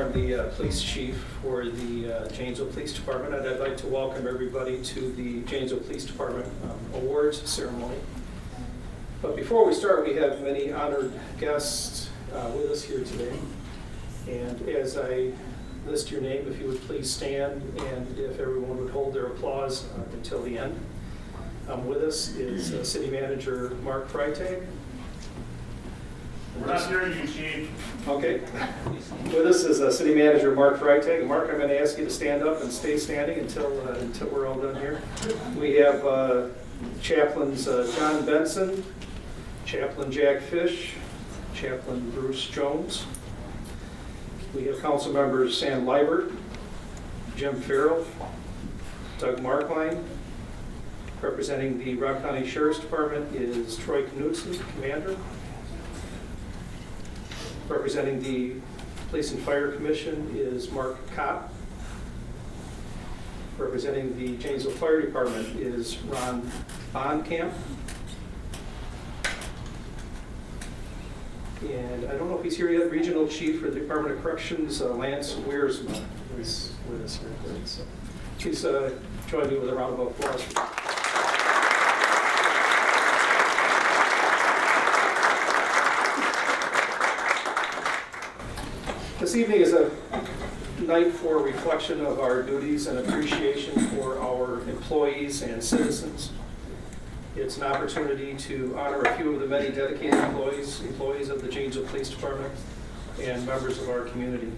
I'm the police chief for the Janesville Police Department, and I'd like to welcome everybody to the Janesville Police Department awards ceremony. But before we start, we have many honored guests with us here today. And as I list your name, if you would please stand, and if everyone would hold their applause until the end. With us is City Manager Mark Freitag. We're not hearing you, Chief. Okay. With us is City Manager Mark Freitag. Mark, I'm going to ask you to stand up and stay standing until we're all done here. We have Chaplains John Benson, Chaplain Jack Fish, Chaplain Bruce Jones. We have Council Members Sam Liebert, Jim Farrell, Doug Markline. Representing the Rock County Sheriff's Department is Troy Knudsen, Commander. Representing the Police and Fire Commission is Mark Kopp. Representing the Janesville Fire Department is Ron Bonkamp. And I don't know if he's here yet, Regional Chief for the Department of Corrections, Lance Wiersma is with us here today. So please join me with a round of applause. This evening is a night for reflection of our duties and appreciation for our employees and citizens. It's an opportunity to honor a few of the many dedicated employees of the Janesville Police Department and members of our community.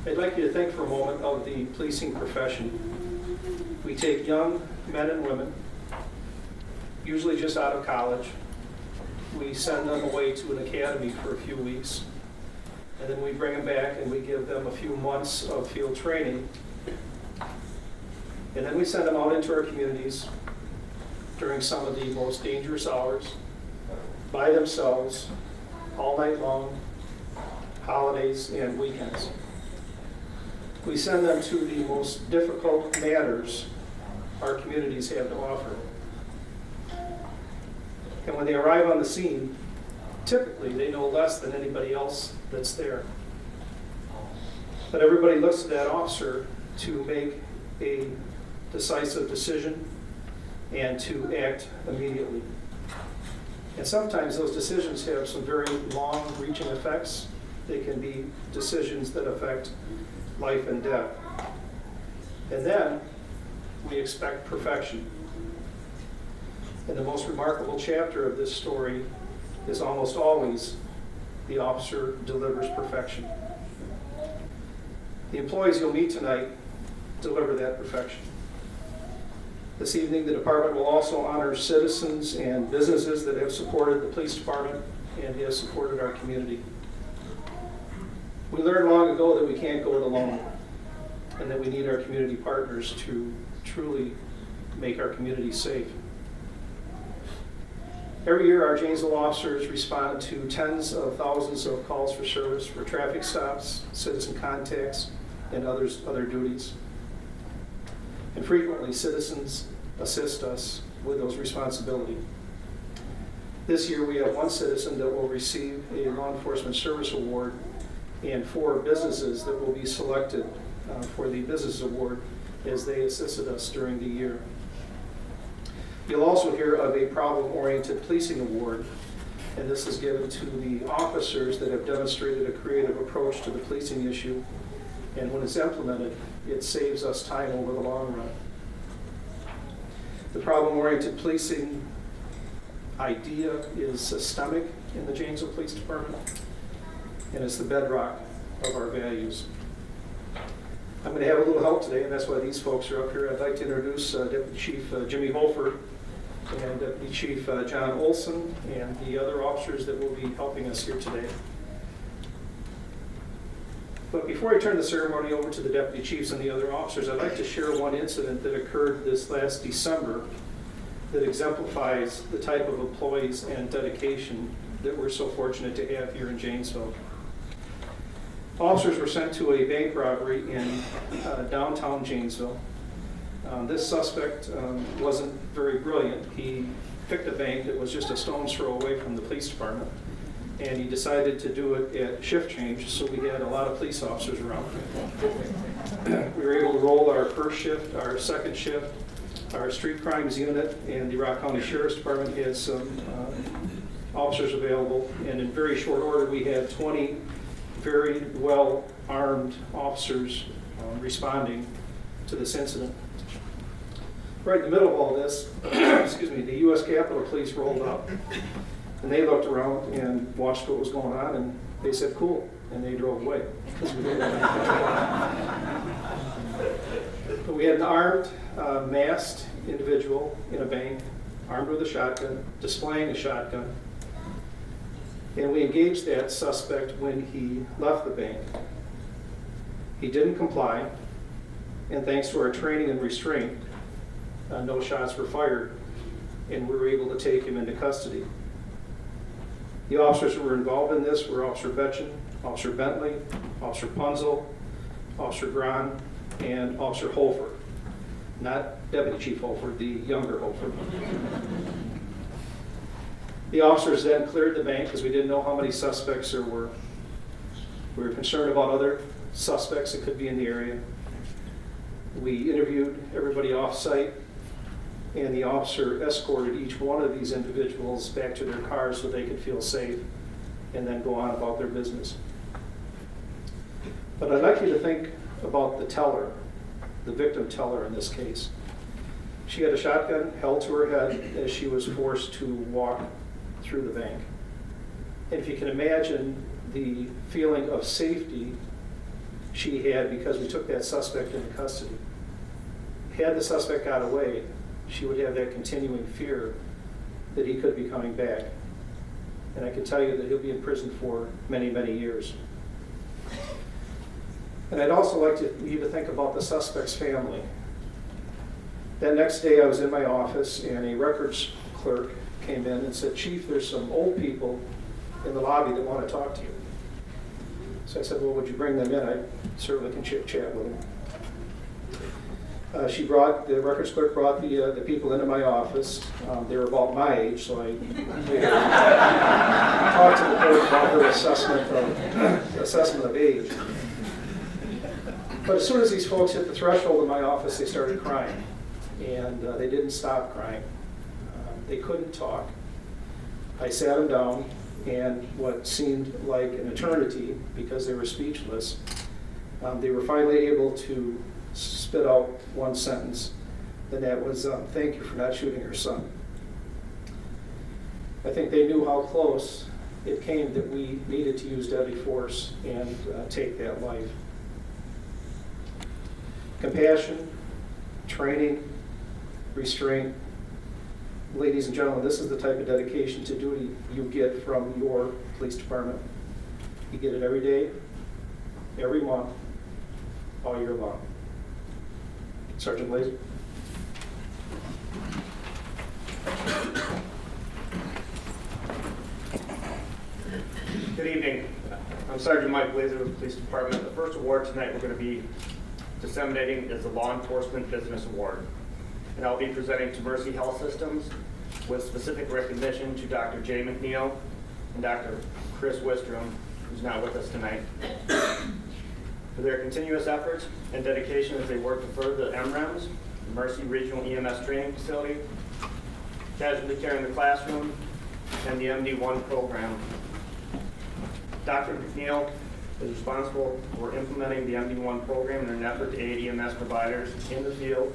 I'd like you to think for a moment of the policing profession. We take young men and women, usually just out of college. We send them away to an academy for a few weeks. And then we bring them back and we give them a few months of field training. And then we send them out into our communities during some of the most dangerous hours, by themselves, all night long, holidays and weekends. We send them to the most difficult matters our communities have to offer. And when they arrive on the scene, typically they know less than anybody else that's there. But everybody looks to that officer to make a decisive decision and to act immediately. And sometimes those decisions have some very long-reaching effects. They can be decisions that affect life and death. And then we expect perfection. And the most remarkable chapter of this story is almost always the officer delivers perfection. The employees you'll meet tonight deliver that perfection. This evening, the department will also honor citizens and businesses that have supported the police department and have supported our community. We learned long ago that we can't go it alone and that we need our community partners to truly make our community safe. Every year, our Janesville officers respond to tens of thousands of calls for service for traffic stops, citizen contacts, and other duties. And frequently, citizens assist us with those responsibilities. This year, we have one citizen that will receive a Law Enforcement Service Award and 4 businesses that will be selected for the Business Award as they assisted us during the year. You'll also hear of a problem-oriented policing award, and this is given to the officers that have demonstrated a creative approach to the policing issue, and when it's implemented, it saves us time over the long run. The problem-oriented policing idea is systemic in the Janesville Police Department, and it's the bedrock of our values. I'm going to have a little help today, and that's why these folks are up here. I'd like to introduce Deputy Chief Jimmy Holford and Deputy Chief John Olson and the other officers that will be helping us here today. But before I turn the ceremony over to the deputy chiefs and the other officers, I'd like to share one incident that occurred this last December that exemplifies the type of employees and dedication that we're so fortunate to have here in Janesville. Officers were sent to a bank robbery in downtown Janesville. This suspect wasn't very brilliant. He picked a bank that was just a stone's throw away from the police department. and he decided to do it at shift change, so we had a lot of police officers around. We were able to roll our first shift, our second shift, our street crimes unit, and the Rock County Sheriff's Department had some officers available, and in very short order, we had 20 very well-armed officers responding to this incident. Right in the middle of all this, excuse me, the U.S. Capitol Police rolled up, and they looked around and watched what was going on, and they said, "Cool," and they drove away. But we had an armed, masked individual in a bank, armed with a shotgun, displaying a shotgun, and we engaged that suspect when he left the bank. He didn't comply, and thanks to our training and restraint, no shots were fired, and we were able to take him into custody. The officers who were involved in this were Officer Betchen, Officer Bentley, Officer Punzel, Officer Grahn, and Officer Holford. Not Deputy Chief Holford, the younger Holford. The officers then cleared the bank because we didn't know how many suspects there were. We were concerned about other suspects that could be in the area. We interviewed everybody off-site, and the officer escorted each one of these individuals back to their cars so they could feel safe and then go on about their business. But I'd like you to think about the teller, the victim teller in this case. She had a shotgun held to her head as she was forced to walk through the bank. And if you can imagine the feeling of safety she had because we took that suspect into custody. Had the suspect got away, she would have that continuing fear that he could be coming back. And I can tell you that he'll be in prison for many, many years. And I'd also like you to think about the suspect's family. That next day I was in my office and a records clerk came in and said, "Chief, there's some old people in the lobby that want to talk to you." So I said, "Well, would you bring them in? I certainly can chit-chat with them." The records clerk brought the people into my office. They were about my age, so I talked to the clerk about her assessment of age. But as soon as these folks hit the threshold of my office, they started crying. And they didn't stop crying. They couldn't talk. I sat them down, and what seemed like an eternity, because they were speechless, they were finally able to spit out one sentence, and that was, "Thank you for not shooting your son." I think they knew how close it came that we needed to use deadly force and take that life. Compassion, training, restraint. Ladies and gentlemen, this is the type of dedication to duty you get from your police department. You get it every day, every month, all year long. Sergeant Blaser. Good evening. I'm Sergeant Mike Blaser with the Police Department. The first award tonight we're going to be disseminating is the Law Enforcement Business Award. And I'll be presenting to Mercy Health Systems with specific recognition to Dr. J. MacNeal and Dr. Chris Wistrom, who's not with us tonight, for their continuous efforts and dedication as they work to further the MREMS, the Mercy Regional EMS Training Facility, casualty care in the classroom, and the MD1 program. Dr. MacNeal is responsible for implementing the MD1 program in an effort to aid EMS providers in the field,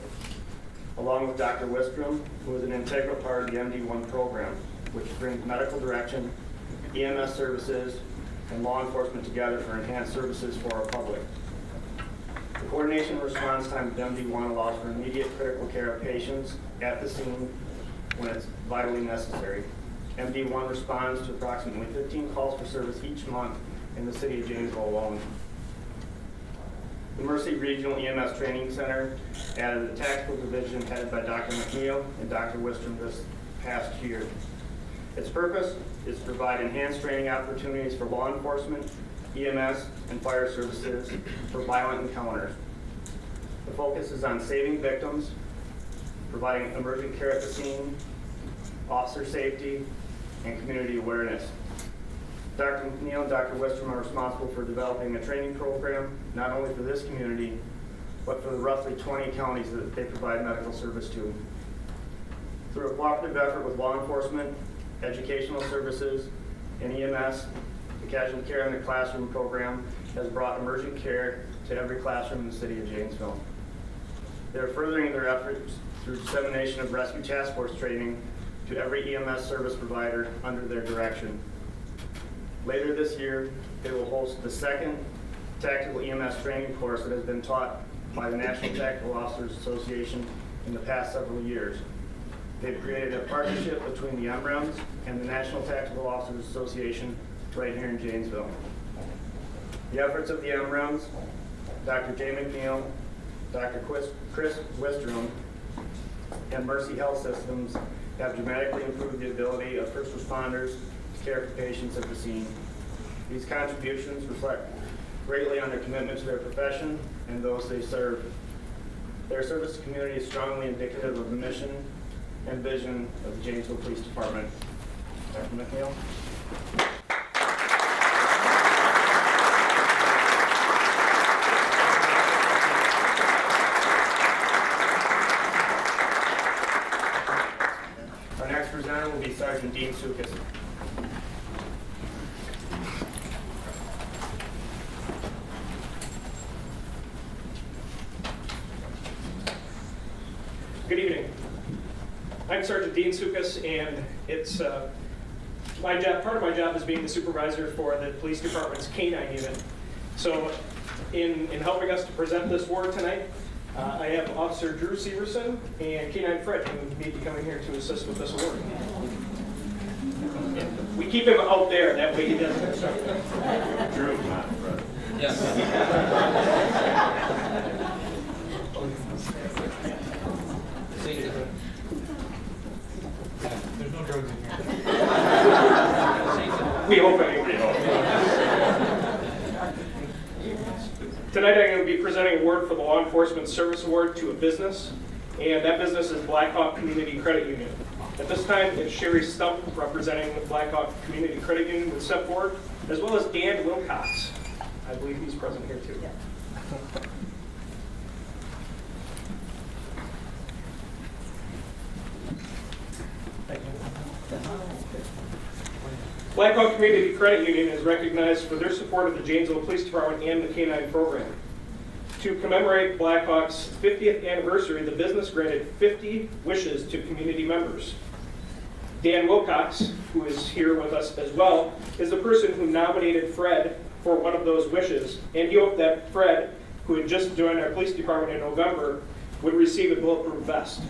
along with Dr. Wistrom, who is an integral part of the MD1 program, which brings medical direction, EMS services, and law enforcement together for enhanced services for our public. The coordination and response time of MD1 allows for immediate critical care of patients at the scene when it's vitally necessary. MD1 responds to approximately 15 calls for service each month in the city of Janesville alone. The Mercy Regional EMS Training Center added a tactical division headed by Dr. MacNeal and Dr. Wistrom this past year. Its purpose is to provide enhanced training opportunities for law enforcement, EMS, and fire services for violent encounters. The focus is on saving victims, providing emergent care at the scene, officer safety, and community awareness. Dr. MacNeal and Dr. Wistrom are responsible for developing a training program, not only for this community, but for the roughly 20 counties that they provide medical service to. Through a cooperative effort with law enforcement, educational services, and EMS, the Casualty Care in the Classroom program has brought emergent care to every classroom in the city of Janesville. They are furthering their efforts through dissemination of rescue task force training to every EMS service provider under their direction. Later this year, they will host the second tactical EMS training course that has been taught by the National Tactical Officers Association in the past several years. They've created a partnership between the MREMs and the National Tactical Officers Association right here in Janesville. The efforts of the MREMs, Dr. J. MacNeal, Dr. Chris Wistrom, and Mercy Health Systems have dramatically improved the ability of first responders to care for patients at the scene. These contributions reflect greatly on their commitment to their profession and those they serve. Their service to the community is strongly indicative of the mission and vision of the Janesville Police Department. Dr. MacNeal. Our next presenter will be Sergeant Dean Sukus. Good evening. I'm Sergeant Dean Sukus, and it's my job. Part of my job is being the supervisor for the police department's K-9 unit. So, in helping us to present this award tonight, I have Officer Drew Severson and K-9 Fred, who may be coming here to assist with this award. And we keep him out there, that way he doesn't. Drew, not Fred. Yes. There's no drugs in here. We hope anyway. Tonight I'm going to be presenting an award for the Law Enforcement Service Award to a business, and that business is Blackhawk Community Credit Union. At this time, it's Sherry Stump representing the Blackhawk Community Credit Union with step forward, as well as Dan Wilcox. I believe he's present here too. Blackhawk Community Credit Union is recognized for their support of the Janesville Police Department and the K-9 program. To commemorate Blackhawk's 50th anniversary, the business granted 50 wishes to community members. Dan Wilcox, who is here with us as well, is the person who nominated Fred for one of those wishes, and he hoped that Fred, who had just joined our police department in November, would receive a bulletproof vest.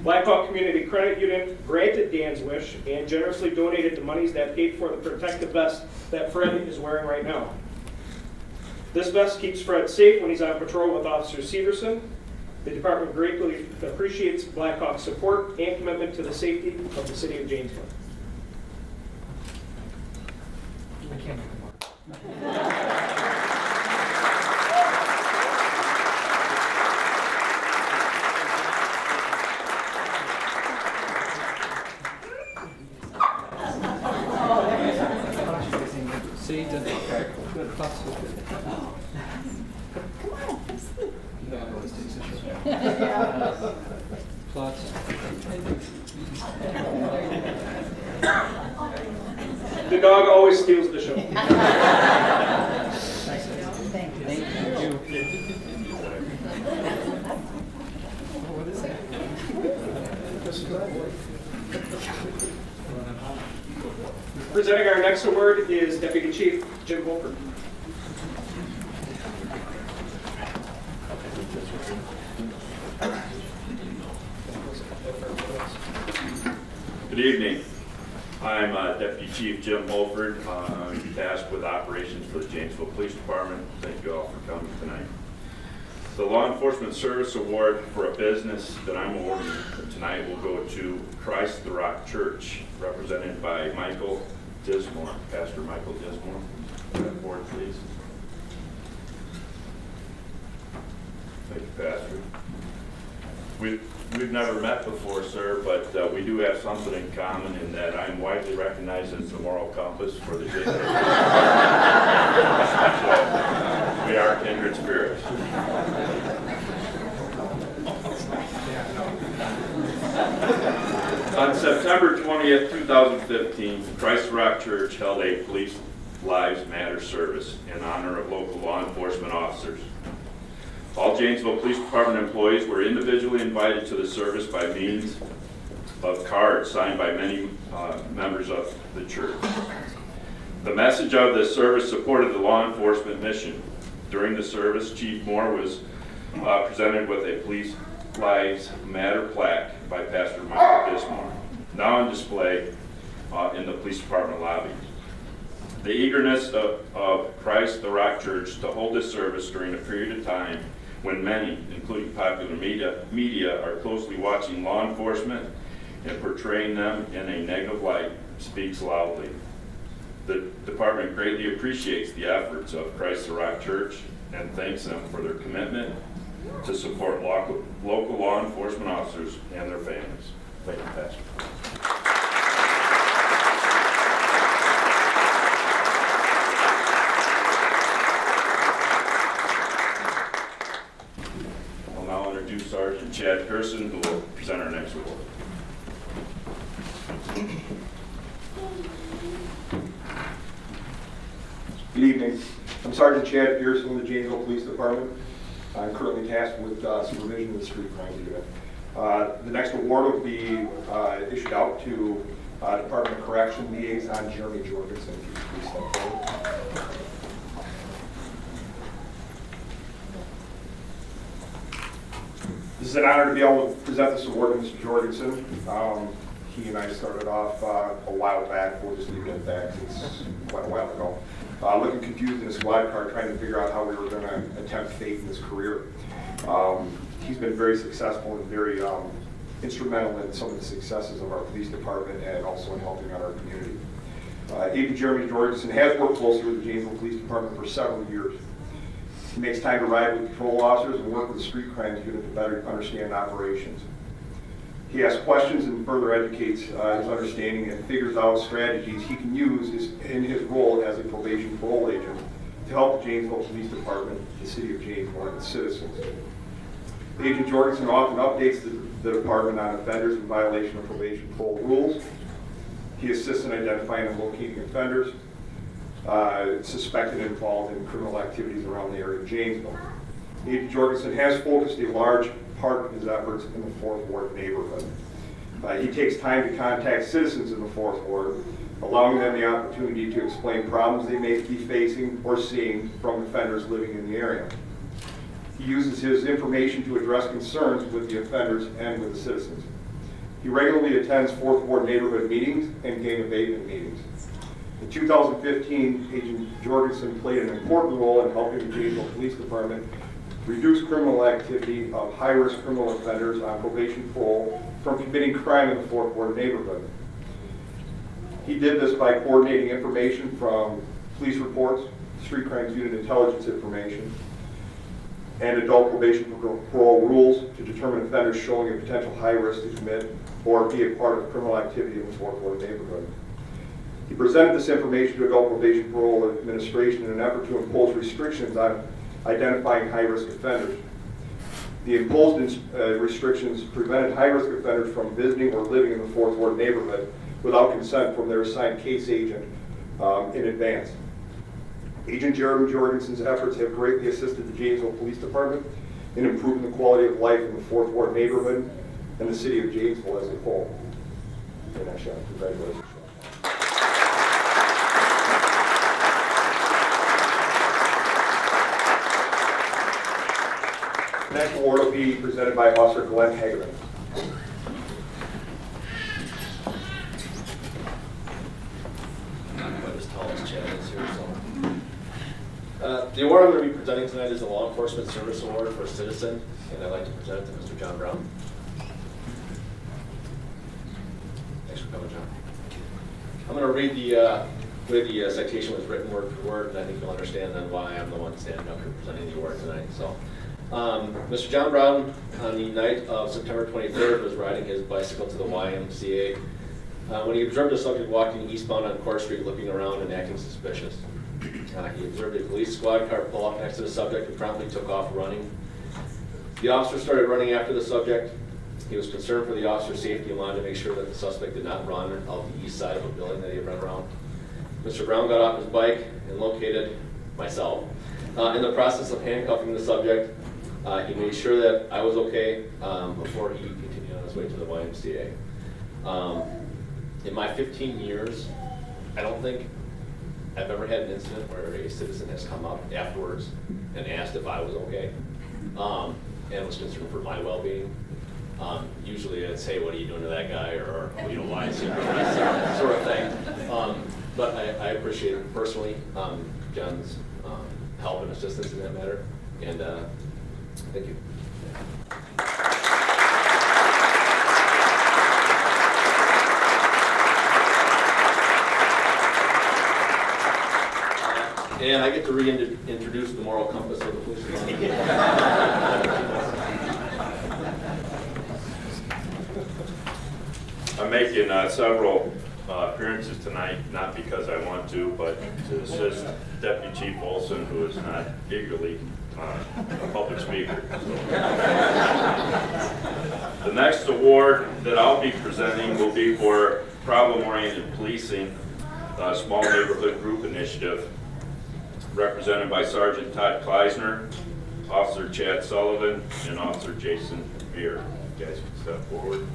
Blackhawk Community Credit Union granted Dan's wish and generously donated the monies that paid for the protective vest that Fred is wearing right now. This vest keeps Fred safe when he's on patrol with Officer Severson. The department greatly appreciates Blackhawk's support and commitment to the safety of the city of Janesville. I can't make them work. See, good. Plus. The dog always steals the show. Thank you. What is it? Presenting our next award is Deputy Chief Jim Holford. Good evening. I'm Deputy Chief Jim Holford. I'm tasked with operations for the Janesville Police Department. Thank you all for coming tonight. The Law Enforcement Service Award for a business that I'm awarding tonight will go to Christ the Rock Church, represented by Michael Dismore, Pastor Michael Dismore. Come forward, please. Thank you, Pastor. We've never met before, sir, but we do have something in common in that I'm widely recognized as the moral compass for the Janesville. So, we are kindred spirits. On September 20th, 2015, Christ Rock Church held a Police Lives Matter service in honor of local law enforcement officers. All Janesville Police Department employees were individually invited to the service by means of cards signed by many members of the church. The message of the service supported the law enforcement mission. During the service, Chief Moore was presented with a Police Lives Matter plaque by Pastor Michael Dismore, now on display in the police department lobby. The eagerness of Christ the Rock Church to hold this service during a period of time when many, including popular media, are closely watching law enforcement and portraying them in a negative light speaks loudly. The department greatly appreciates the efforts of Christ the Rock Church and thanks them for their commitment to support local law enforcement officers and their families. Thank you, Pastor. I'll now introduce Sergeant Chad Gerson, who will present our next award. Good evening. I'm Sergeant Chad Pearson of the Janesville Police Department. I'm currently tasked with supervision of the street crime unit. The next award will be issued out to Department of Correction Liaison Jeremy Jorgenson. If you could please step forward. This is an honor to be able to present this award to Mr. Jorgenson. He and I started off a while back. We'll just leave it at that. It's quite a while ago. Looking confused in a squad car, trying to figure out how we were going to attempt fate in his career. He's been very successful and very instrumental in some of the successes of our police department and also in helping out our community. Agent Jeremy Jorgenson has worked closely with the Janesville Police Department for several years. He makes time to ride with patrol officers and work with the street crimes unit to better understand operations. He asks questions and further educates his understanding and figures out strategies he can use in his role as a probation parole agent to help the Janesville Police Department, the city of Janesville, and its citizens. Agent Jorgenson often updates the department on offenders in violation of probation parole rules. He assists in identifying and locating offenders suspected and involved in criminal activities around the area of Janesville. Agent Jorgenson has focused a large part of his efforts in the 4th Ward neighborhood. He takes time to contact citizens in the 4th Ward, allowing them the opportunity to explain problems they may be facing or seeing from offenders living in the area. He uses his information to address concerns with the offenders and with the citizens. He regularly attends 4th Ward neighborhood meetings and gang abatement meetings. In 2015, Agent Jorgenson played an important role in helping the Janesville Police Department reduce criminal activity of high-risk criminal offenders on probation parole from committing crime in the 4th Ward neighborhood. He did this by coordinating information from police reports, street crimes unit intelligence information, and adult probation parole rules to determine offenders showing a potential high risk to commit or be a part of criminal activity in the 4th Ward neighborhood. He presented this information to adult probation parole administration in an effort to impose restrictions on identifying high-risk offenders. The imposed restrictions prevented high-risk offenders from visiting or living in the 4th Ward neighborhood without consent from their assigned case agent in advance. Agent Jeremy Jorgenson's efforts have greatly assisted the Janesville Police Department in improving the quality of life in the 4th Ward neighborhood and the city of Janesville as a whole. And I shall congratulations. The next award will be presented by Officer Glenn Hagerman. Not quite as tall as Chad is here, so. The award I'm going to be presenting tonight is the Law Enforcement Service Award for a Citizen, and I'd like to present it to Mr. John Brown. Thanks for coming, John. I'm going to read the way the citation was written word for word, and I think you'll understand then why I'm the one standing up here presenting the award tonight. So, Mr. John Brown, on the night of September 23rd, was riding his bicycle to the YMCA when he observed a subject walking eastbound on Court Street, looking around and acting suspicious. He observed a police squad car pull up next to the subject and promptly took off running. The officer started running after the subject. He was concerned for the officer's safety and wanted to make sure that the suspect did not run out the east side of a building that he had run around. Mr. Brown got off his bike and located myself. In the process of handcuffing the subject, he made sure that I was okay before he continued on his way to the YMCA. In my 15 years, I don't think I've ever had an incident where a citizen has come up afterwards and asked if I was okay, and was concerned for my well-being. Usually it's, hey, what are you doing to that guy, or why is he doing this sort of thing. But I appreciate personally John's help and assistance in that matter, and thank you. And I get to reintroduce the moral compass of the police department. I'm making several appearances tonight, not because I want to, but to assist Deputy Chief Olson, who is not eagerly a public speaker. The next award that I'll be presenting will be for problem-oriented policing, small neighborhood group initiative, represented by Sergeant Todd Kleisner, Officer Chad Sullivan, and Officer Jason Beer. You guys can step forward.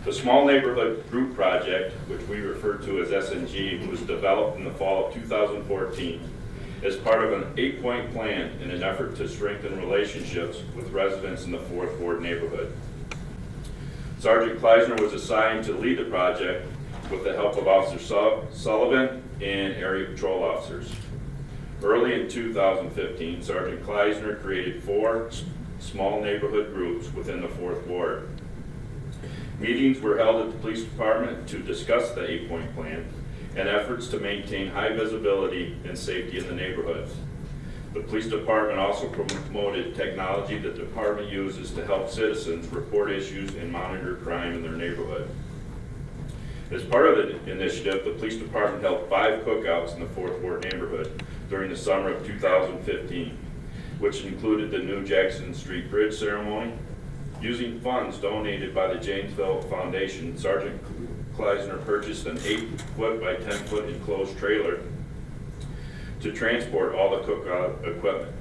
The Small Neighborhood Group Project, which we refer to as SNG, was developed in the fall of 2014 as part of an 8-point plan in an effort to strengthen relationships with residents in the 4th Ward neighborhood. Sergeant Kleisner was assigned to lead the project with the help of Officer Sullivan and area patrol officers. Early in 2015, Sergeant Kleisner created 4 small neighborhood groups within the 4th Ward. Meetings were held at the police department to discuss the 8-point plan and efforts to maintain high visibility and safety in the neighborhood. The police department also promoted technology that the department uses to help citizens report issues and monitor crime in their neighborhood. As part of the initiative, the police department held 5 cookouts in the 4th Ward neighborhood during the summer of 2015, which included the new Jackson Street Bridge ceremony. Using funds donated by the Janesville Foundation, Sergeant Kleisner purchased an 8-foot by 10-foot enclosed trailer to transport all the cookout equipment.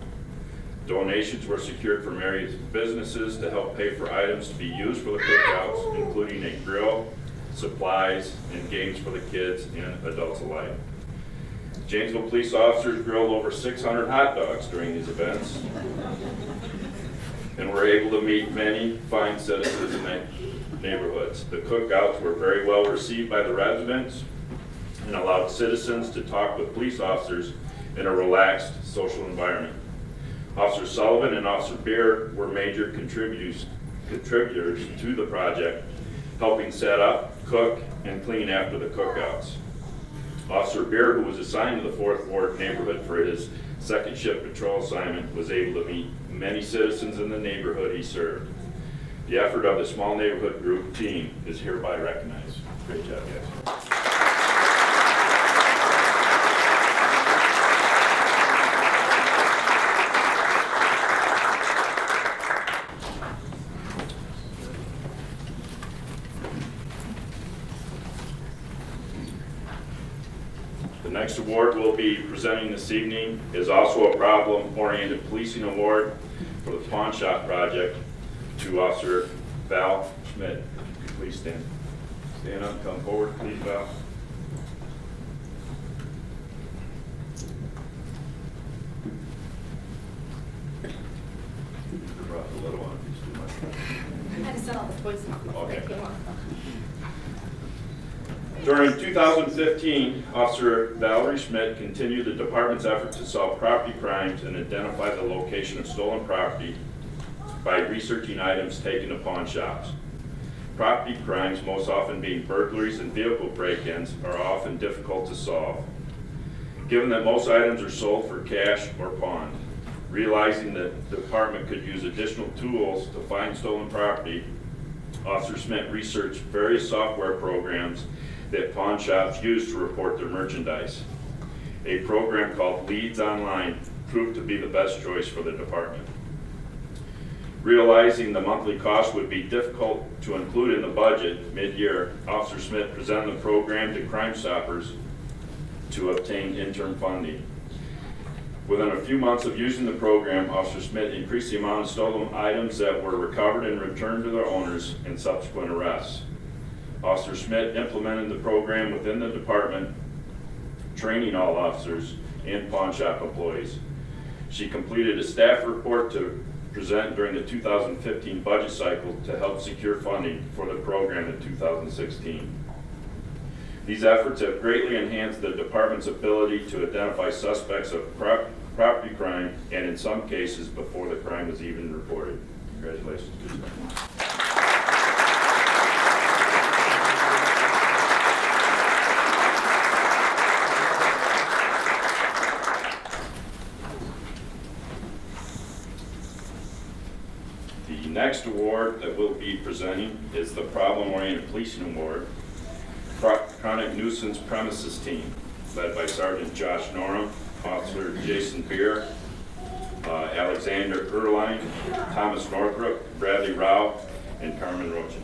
Donations were secured from various businesses to help pay for items to be used for the cookouts, including a grill, supplies, and games for the kids and adults alike. Janesville police officers grilled over 600 hot dogs during these events and were able to meet many fine citizens in the neighborhoods. The cookouts were very well received by the residents and allowed citizens to talk with police officers in a relaxed social environment. Officer Sullivan and Officer Beer were major contributors to the project, helping set up, cook, and clean after the cookouts. Officer Beer, who was assigned to the 4th Ward neighborhood for his second shift patrol assignment, was able to meet many citizens in the neighborhood he served. The effort of the small neighborhood group team is hereby recognized. Great job, guys. The next award we'll be presenting this evening is also a problem-oriented policing award for the Pawn Shop Project to Officer Val Schmidt. Please stand up, come forward, please, Val. Brought the little one, he's too much. I had to set all the toys off before they Okay. came on. During 2015, Officer Valerie Schmidt continued the department's effort to solve property crimes and identify the location of stolen property by researching items taken to pawn shops. Property crimes, most often being burglaries and vehicle break-ins, are often difficult to solve. Given that most items are sold for cash or pawned, realizing that the department could use additional tools to find stolen property, Officer Smith researched various software programs that pawn shops use to report their merchandise. A program called Leads Online proved to be the best choice for the department. Realizing the monthly cost would be difficult to include in the budget mid-year, Officer Smith presented the program to Crime Stoppers to obtain interim funding. Within a few months of using the program, Officer Smith increased the amount of stolen items that were recovered and returned to their owners in subsequent arrests. Officer Smith implemented the program within the department, training all officers and pawn shop employees. She completed a staff report to present during the 2015 budget cycle to help secure funding for the program in 2016. These efforts have greatly enhanced the department's ability to identify suspects of property crime, and in some cases before the crime was even reported. Congratulations. The next award that we'll be presenting is the Problem-Oriented Policing Award, Chronic Nuisance Premises Team, led by Sergeant Josh Norum, Officer Jason Beer, Alexander Erline, Thomas Northrup, Bradley Rao, and Carmen Rochin.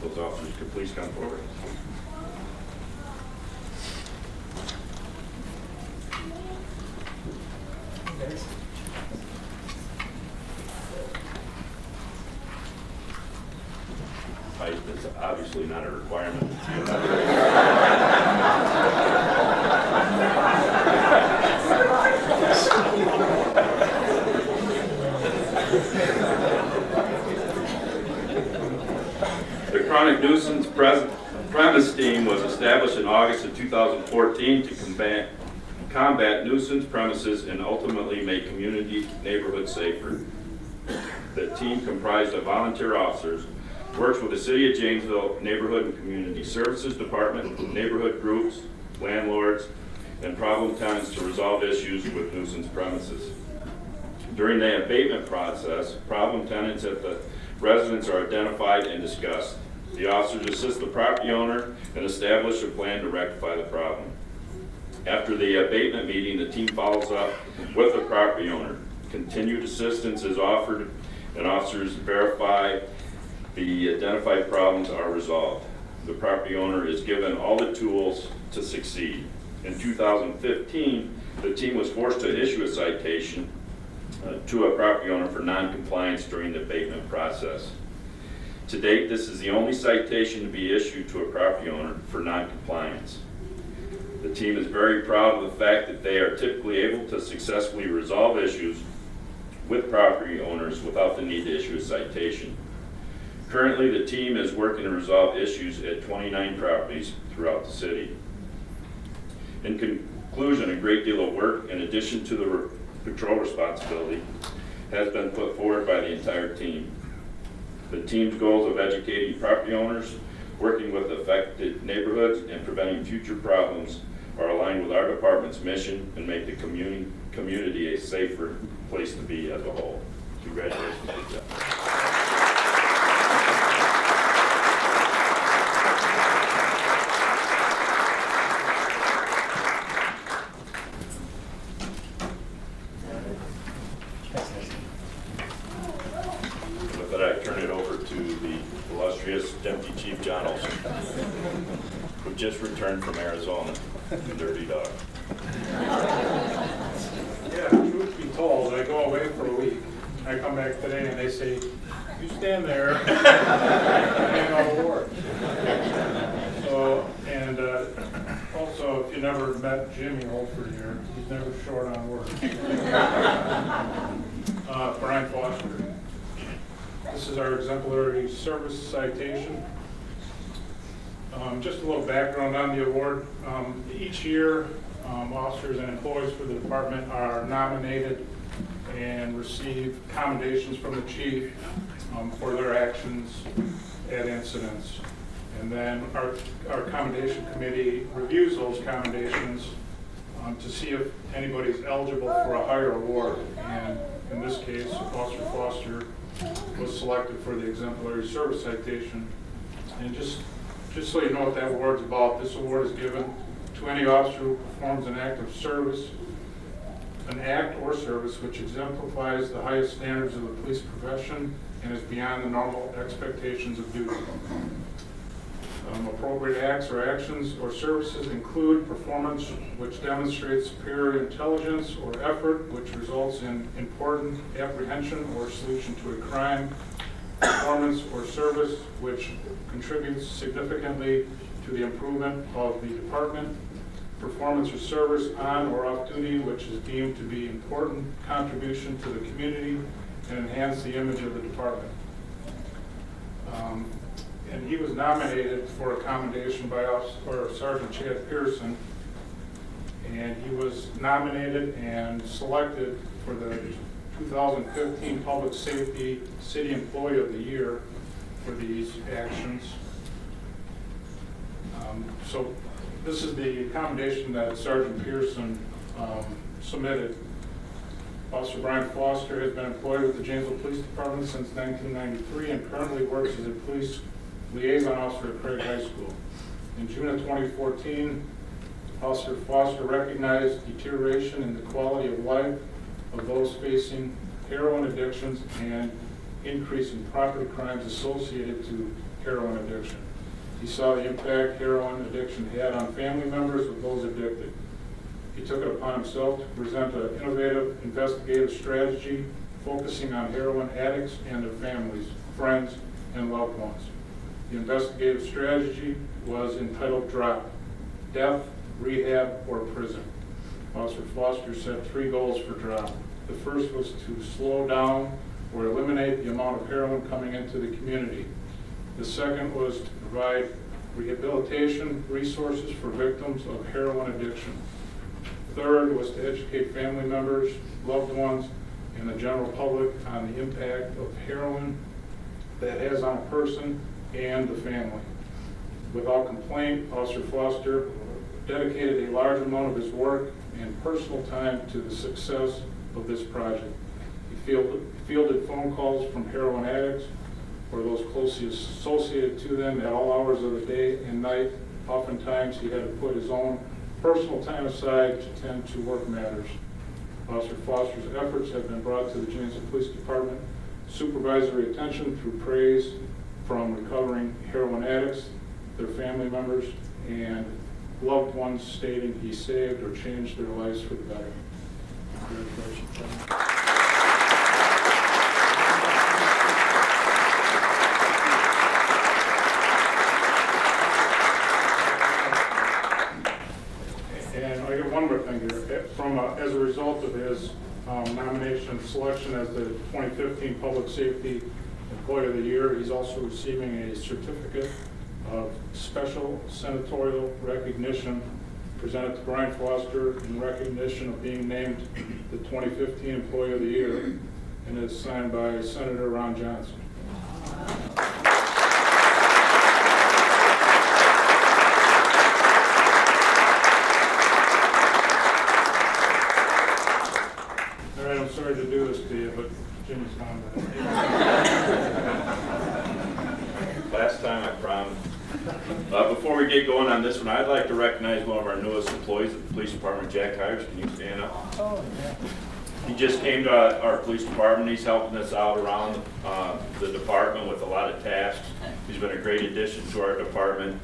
Those officers could please come forward. Height is obviously not a requirement. The Chronic Nuisance Premise Team was established in August of 2014 to combat nuisance premises and ultimately make community neighborhoods safer. The team, comprised of volunteer officers, works with the City of Janesville Neighborhood and Community Services Department, neighborhood groups, landlords, and problem tenants to resolve issues with nuisance premises. During the abatement process, problem tenants at the residents are identified and discussed. The officers assist the property owner and establish a plan to rectify the problem. After the abatement meeting, the team follows up with the property owner. Continued assistance is offered, and officers verify the identified problems are resolved. The property owner is given all the tools to succeed. In 2015, the team was forced to issue a citation to a property owner for non-compliance during the abatement process. To date, this is the only citation to be issued to a property owner for non-compliance. The team is very proud of the fact that they are typically able to successfully resolve issues with property owners without the need to issue a citation. Currently, the team is working to resolve issues at 29 properties throughout the city. In conclusion, a great deal of work, in addition to the patrol responsibility, has been put forward by the entire team. The team's goals of educating property owners, working with affected neighborhoods, and preventing future problems are aligned with our department's mission and make the community a safer place to be as a whole. Congratulations. Good job. With that, I turn it over to the illustrious Deputy Chief John Olson, who just returned from Arizona. Dirty dog. Yeah, truth be told, I go away for a week. I come back today and they say, you stand there, and I'll work. So, and also, if you never met Jimmy Holford here, he's never short on work. Brian Foster. This is our exemplary service citation. Just a little background on the award. Each year, officers and employees for the department are nominated and receive commendations from the chief for their actions at incidents. And then our commendation committee reviews those commendations to see if anybody's eligible for a higher award. And in this case, Officer Foster was selected for the Exemplary Service Citation. And just so you know what that award's about, this award is given to any officer who performs an act of service, an act or service which exemplifies the highest standards of the police profession and is beyond the normal expectations of duty. Appropriate acts or actions or services include performance which demonstrates superior intelligence or effort which results in important apprehension or solution to a crime, performance or service which contributes significantly to the improvement of the department, performance or service on or off duty which is deemed to be important contribution to the community and enhance the image of the department. And he was nominated for a commendation by Sergeant Chad Pearson, and he was nominated and selected for the 2015 Public Safety City Employee of the Year for these actions. So this is the commendation that Sergeant Pearson submitted. Officer Brian Foster has been employed with the Janesville Police Department since 1993 and currently works as a police liaison officer at Craig High School. In June of 2014, Officer Foster recognized deterioration in the quality of life of those facing heroin addictions and increase in property crimes associated to heroin addiction. He saw the impact heroin addiction had on family members of those addicted. He took it upon himself to present an innovative investigative strategy focusing on heroin addicts and their families, friends, and loved ones. The investigative strategy was entitled DROP, Death, Rehab, or Prison. Officer Foster set 3 goals for DROP. The first was to slow down or eliminate the amount of heroin coming into the community. The second was to provide rehabilitation resources for victims of heroin addiction. Third was to educate family members, loved ones, and the general public on the impact of heroin that has on a person and the family. Without complaint, Officer Foster dedicated a large amount of his work and personal time to the success of this project. He fielded phone calls from heroin addicts or those closely associated to them at all hours of the day and night. Oftentimes, he had to put his own personal time aside to tend to work matters. Officer Foster's efforts have been brought to the Janesville Police Department supervisory attention through praise from recovering heroin addicts, their family members, and loved ones stating he saved or changed their lives for the better. Congratulations, gentlemen. And I got one more thing here. As a result of his nomination and selection as the 2015 Public Safety Employee of the Year, he's also receiving a certificate of special senatorial recognition presented to Brian Foster in recognition of being named the 2015 Employee of the Year, and is signed by Senator Ron Johnson. All right, I'm sorry to do this to you, but Jimmy's gone. Last time I promised. Before we get going on this one, I'd like to recognize one of our newest employees at the police department, Jack Hiers. Can you stand up? Oh, yeah. He just came to our police department. He's helping us out around the department with a lot of tasks. He's been a great addition to our department.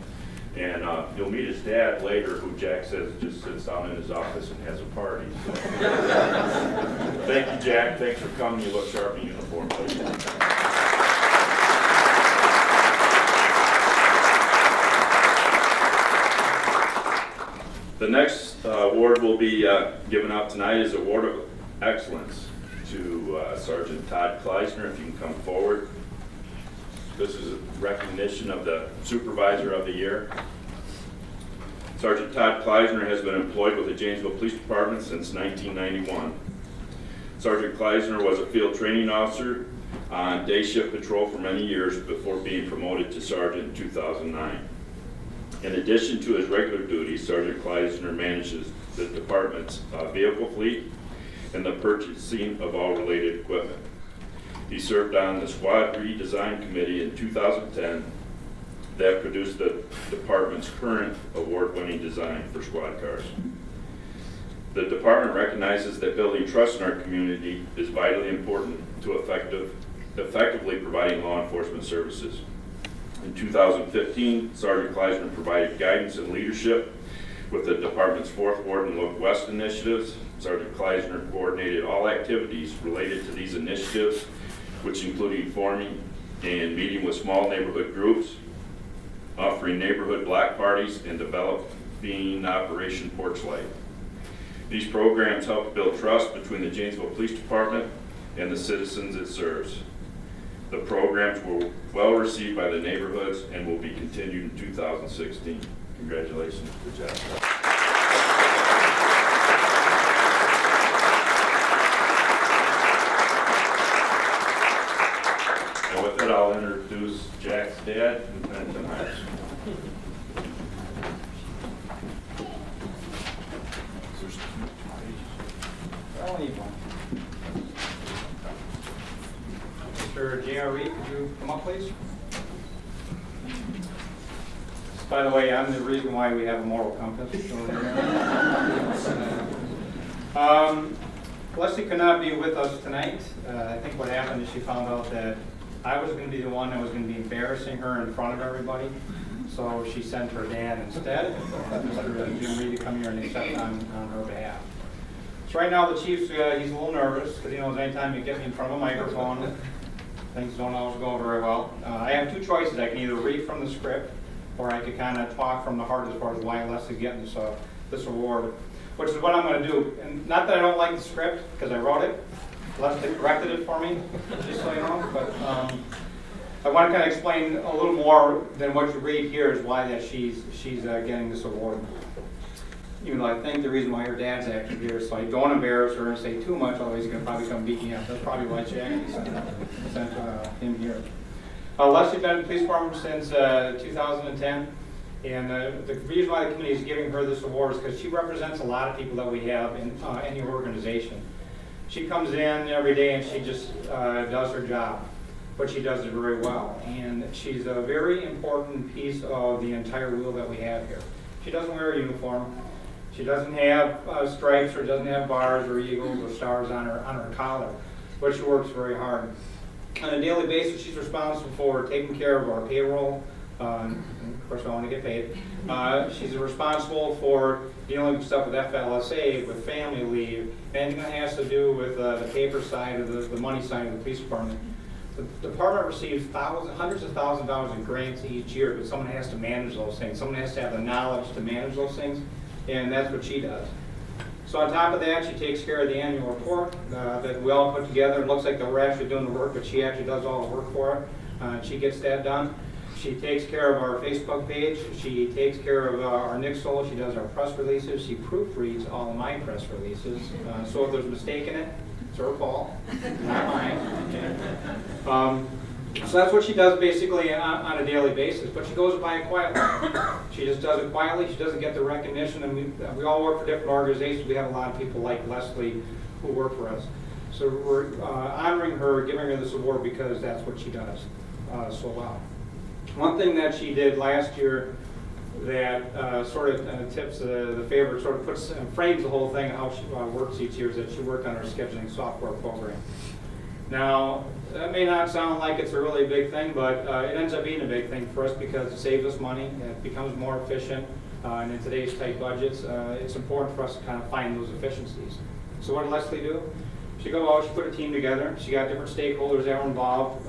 And you'll meet his dad later, who Jack says just sits down in his office and has a party. So. Thank you, Jack. Thanks for coming. You look sharp in uniform. The next award we'll be giving out tonight is Award of Excellence to Sergeant Todd Kleisner, if you can come forward. This is a recognition of the Supervisor of the Year. Sergeant Todd Kleisner has been employed with the Janesville Police Department since 1991. Sergeant Kleisner was a field training officer on day shift patrol for many years before being promoted to sergeant in 2009. In addition to his regular duties, Sergeant Kleisner manages the department's vehicle fleet and the purchasing of all related equipment. He served on the squad redesign committee in 2010 that produced the department's current award-winning design for squad cars. The department recognizes that building trust in our community is vitally important to effectively providing law enforcement services. In 2015, Sergeant Kleisner provided guidance and leadership with the department's 4th Ward and Look West initiatives. Sergeant Kleisner coordinated all activities related to these initiatives, which included forming and meeting with small neighborhood groups, offering neighborhood block parties, and developing Operation Porch Light. These programs help build trust between the Janesville Police Department and the citizens it serves. The programs were well received by the neighborhoods and will be continued in 2016. Congratulations to JATY. And with that, I'll introduce Jack's dad, Lieutenant Hiers. Mr. JRE, could you come up, please? By the way, I'm the reason why we have a moral compass. Leslie could not be with us tonight. I think what happened is she found out that I was going to be the one that was going to be embarrassing her in front of everybody. So she sent her dad instead, Mr. Jim Reed, to come here and accept on her behalf. So right now the chief's, he's a little nervous because he knows anytime you get me in front of a microphone, things don't always go very well. I have 2 choices. I can either read from the script or I could kind of talk from the heart as far as why Leslie's getting this award, which is what I'm going to do. And not that I don't like the script, because I wrote it. Leslie corrected it for me, just so you know. But I want to kind of explain a little more than what you read here is why that she's getting this award. Even though I think the reason why her dad's actually here is so I don't embarrass her and say too much, otherwise he's going to probably come beat me up. That's probably why Jackie sent him here. Leslie's been in the police department since 2010, and the reason why the committee is giving her this award is because she represents a lot of people that we have in any organization. She comes in every day and she just does her job, but she does it very well, and she's a very important piece of the entire wheel that we have here. She doesn't wear a uniform. She doesn't have stripes or doesn't have bars or eagles or stars on her collar, but she works very hard. On a daily basis, she's responsible for taking care of our payroll. Of course, I want to get paid. She's responsible for dealing with stuff with FLSA, with family leave, anything that has to do with the paper side of the money side of the police department. The department receives hundreds of thousands of dollars in grants each year, but someone has to manage those things. Someone has to have the knowledge to manage those things, and that's what she does. So on top of that, she takes care of the annual report that we all put together. It looks like that we're actually doing the work, but she actually does all the work for it. She gets that done. She takes care of our Facebook page. She takes care of our Nixle. She does our press releases. She proofreads all of my press releases. So if there's a mistake in it, it's her fault, not mine. Okay. So that's what she does basically on a daily basis, but she goes by it quietly. She just does it quietly. She doesn't get the recognition, and we all work for different organizations. We have a lot of people like Leslie who work for us. So we're honoring her, giving her this award because that's what she does so well. One thing that she did last year that sort of tips the favor, sort of puts frames the whole thing, how she works each year, is that she worked on our scheduling software program. Now, that may not sound like it's a really big thing, but it ends up being a big thing for us because it saves us money, it becomes more efficient, and in today's tight budgets, it's important for us to kind of find those efficiencies. So what did Leslie do? She put a team together. She got different stakeholders that were involved,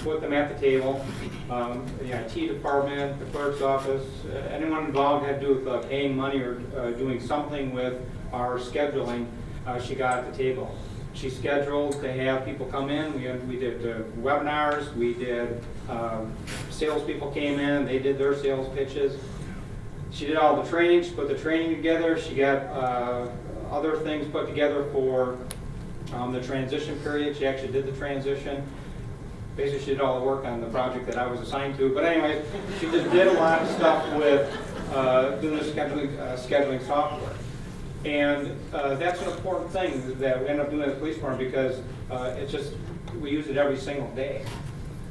put them at the table. The IT department, the clerk's office, anyone involved had to do with paying money or doing something with our scheduling, she got at the table. She scheduled to have people come in. We did webinars. We did salespeople came in. They did their sales pitches. She did all the training. She put the training together. She got other things put together for The transition period, she actually did the transition. Basically, she did all the work on the project that I was assigned to. But anyway, she just did a lot of stuff with doing the scheduling software. And that's an important thing that we end up doing at the police department because it's just, we use it every single day.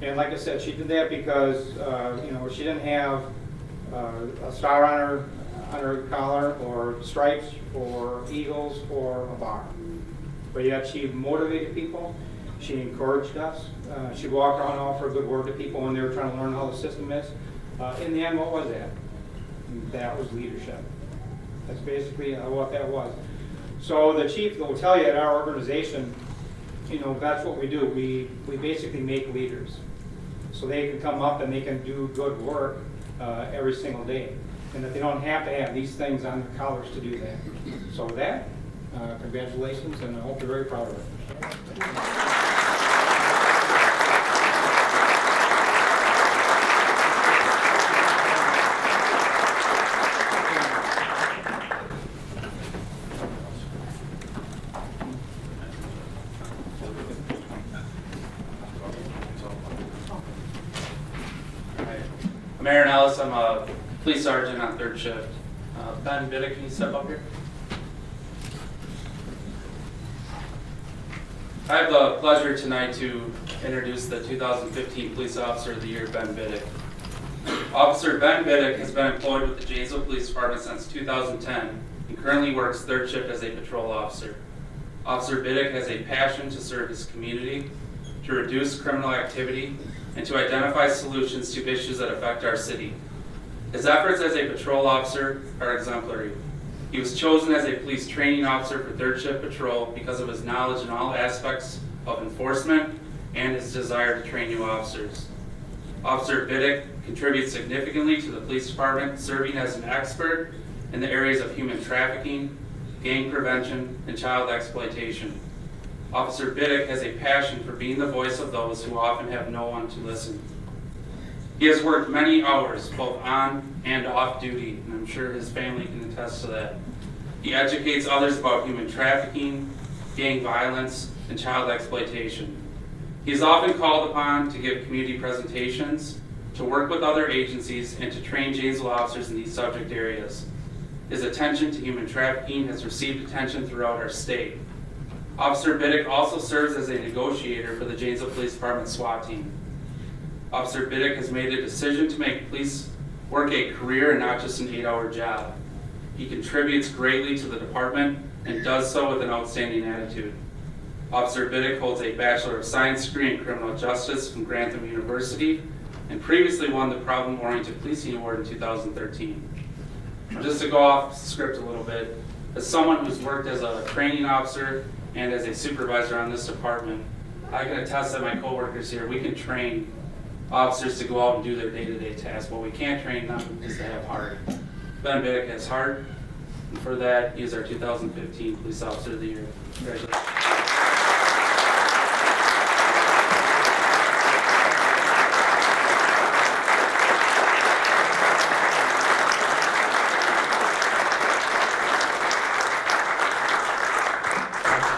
And like I said, she did that because, you know, she didn't have a star on her collar or stripes or eagles or a bar. But yet she motivated people, she encouraged us, she walked around and offered a good word to people when they were trying to learn how the system is. In the end, what was that? That was leadership. That's basically what that was. So the chief will tell you at our organization, you know, that's what we do. We basically make leaders. So they can come up and they can do good work every single day. And that they don't have to have these things on their collars to do that. So with that, congratulations, and I hope you're very proud of it. I'm Aaron Ellis. I'm a police sergeant on third shift. Ben Biddick, can you step up here? I have the pleasure tonight to introduce the 2015 Police Officer of the Year, Ben Biddick. Officer Ben Biddick has been employed with the Janesville Police Department since 2010 and currently works third shift as a patrol officer. Officer Biddick has a passion to serve his community, to reduce criminal activity, and to identify solutions to issues that affect our city. His efforts as a patrol officer are exemplary. He was chosen as a police training officer for third shift patrol because of his knowledge in all aspects of enforcement and his desire to train new officers. Officer Biddick contributes significantly to the police department, serving as an expert in the areas of human trafficking, gang prevention, and child exploitation. Officer Biddick has a passion for being the voice of those who often have no one to listen. He has worked many hours, both on and off duty, and I'm sure his family can attest to that. He educates others about human trafficking, gang violence, and child exploitation. He is often called upon to give community presentations, to work with other agencies, and to train Janesville officers in these subject areas. His attention to human trafficking has received attention throughout our state. Officer Biddick also serves as a negotiator for the Janesville Police Department SWAT team. Officer Biddick has made a decision to make police work a career and not just an 8-hour job. He contributes greatly to the department and does so with an outstanding attitude. Officer Biddick holds a Bachelor of Science degree in Criminal Justice from Grantham University and previously won the Problem-Oriented Policing Award in 2013. Just to go off script a little bit, as someone who's worked as a training officer and as a supervisor on this department, I can attest that my coworkers here, we can train officers to go out and do their day-to-day tasks. What we can't train them is to have heart. Ben Biddick has heart, and for that, he is our 2015 Police Officer of the Year. Congratulations.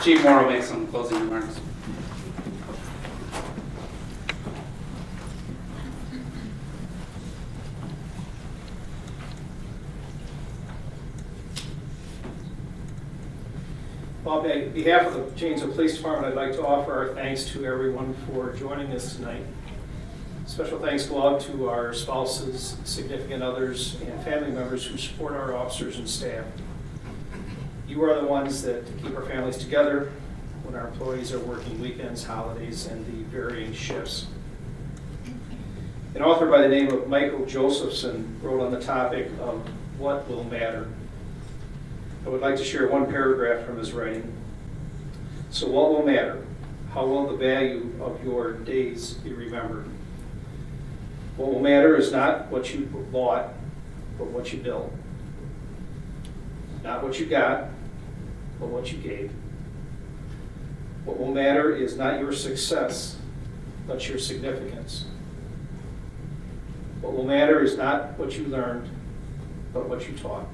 Chief Moore will make some closing remarks. On behalf of the Janesville Police Department, I'd like to offer our thanks to everyone for joining us tonight. Special thanks go out to our spouses, significant others, and family members who support our officers and staff. You are the ones that keep our families together when our employees are working weekends, holidays, and the varying shifts. An author by the name of Michael Josephson wrote on the topic of what will matter. I would like to share one paragraph from his writing. So what will matter? How will the value of your days be remembered? What will matter is not what you bought, but what you built. Not what you got, but what you gave. What will matter is not your success, but your significance. What will matter is not what you learned, but what you taught.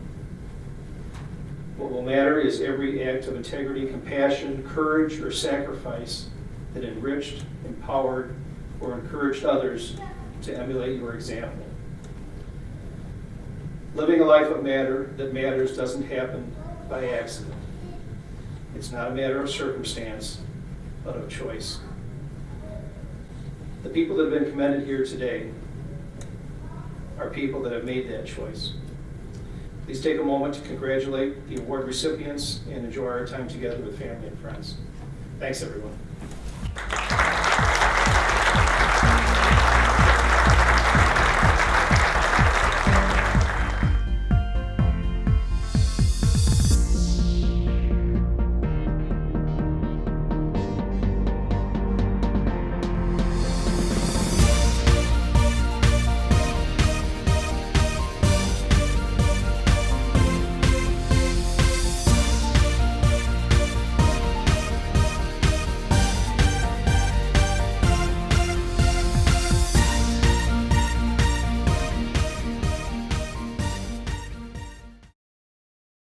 What will matter is every act of integrity, compassion, courage, or sacrifice that enriched, empowered, or encouraged others to emulate your example. Living a life that matters doesn't happen by accident. It's not a matter of circumstance, but of choice. The people that have been commended here today are people that have made that choice. Please take a moment to congratulate the award recipients and enjoy our time together with family and friends. Thanks, everyone.